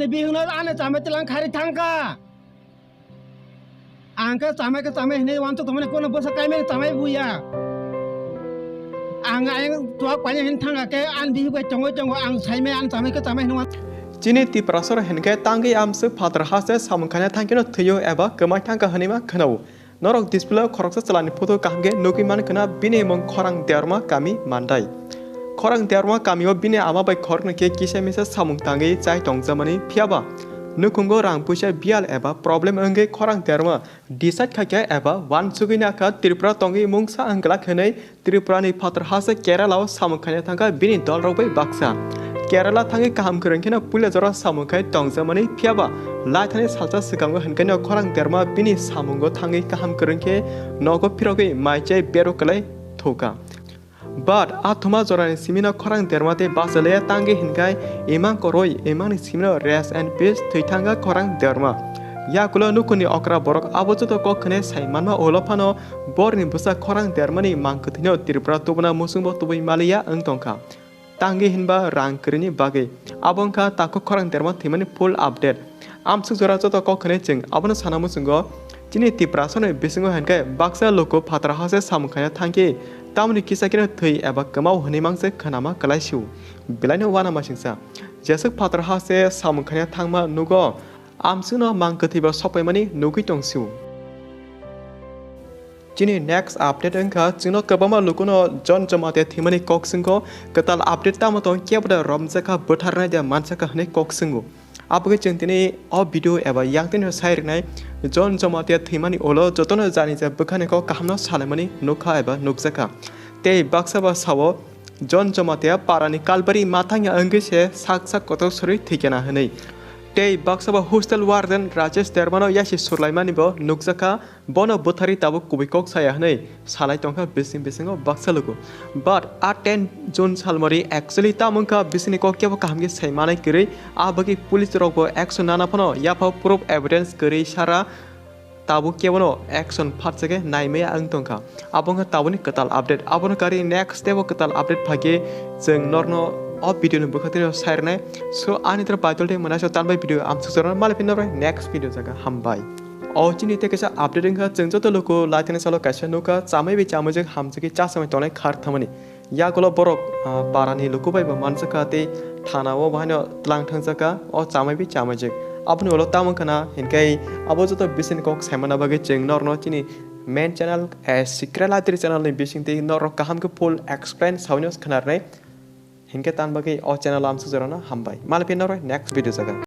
an bihuna an chame telang khari thangka angka chame ne wan to tomne kono bosa kai me chame buya ang ang tua panya hin thanga ke an bihu ke chongo ang sai me an chame ke chame no Chini Tiprasa henke tangi amsu patra hase samung khaina thangkino thyo eba kemai thangka hanima khanau norok display khoroksa chalani photo kahge noki man khana bine mong khorang debbarma kami mandai khorang debbarma kamio bine ama bai khorna ke kisa misa samung tangi chai tongjamani phiaba nukungo rang puisa bial eba problem ange khorang debbarma decide khake eba wan sugina kha Tripura tongi mungsa angla khanai Tripura ni patra hase Kerala samung khaina thangka bine dol rok bai baksa Kerala thangi kaham kerengkena pula jora samukai tongsamani phiaba laithani salsa sikango henkena khorang debbarma bini samungo thangi kaham kerengke nogo phiroge maichai bero kalai thoka but athuma jorani simina khorang debbarma te basale tangi hinkai emang koroi emang simina rest and peace thithanga khorang debbarma yakulo nukuni okra borok abojoto kokhne saimanma olopano borni busa khorang debbarma ni mangkuthino Tripura tubuna musungbo tubai malia angtongka Tangi hinba rang kerini bage abongka tako khorang debbarma thimani full update amsuk jora joto kokhne jeng abono sanamu sungo Chini Tiprasa no bisingo hankai baksa loko patra hase samung khaina thangki tamni kisakina thwi eba kamau hanimangse khanama kalaisiu bilaino wana masingsa jesuk patra hase samung khaina thangma nugo amsuno mangkathiba sopaimani nugi tongsiu Chini next update angka chino kabama lukuno John Jamate thimani koksingo katal update tamato kyabda romjaka botharna ja mansaka hne koksingo apge chentini o video eba yangtin sairnai John Jamate thimani olo jotono jani ja bukhane ko kahamno salemani nukha eba nukjaka te baksa ba sawo John Jamate parani kalbari mathanga ange se saksak koto sori thikena hne Tei baksaba hostel warden Rajesh Debbarma yashi surlaimani bo nukjaka bono bothari tabu kubikok saya hnei salai tongka bisingo baksalugo but a 10 June salmari actually tamungka bisini ko kyabo kahamge saimanai kiri abagi police rokbo action nana pano yapa proof evidence kiri sara tabu kebono action phatsage naime angtongka abonga tabuni katal update abono kari next step katal update phage jeng norno of video no bukhatino sairnai so anitra paitol te manaso tanbai video am susara malapin next video jaga hambai o chini te kaisa updating ka jengjo to loko laithani salo kaisa nuka chamai be chamai hamjagi cha samai tonai khar thamani ya golo borok parani loko bai mansaka te thana o bahano tlang thangjaka o chamai be chamai apni olo tamang kana hinkai abo joto bisin kok saimana bage jeng norno chini main channel as secret latri channel ni bising te norro kaham ke full explain saunos khanarnai Hinke tan bagi o channel am sujurana hambai malapin next video jaga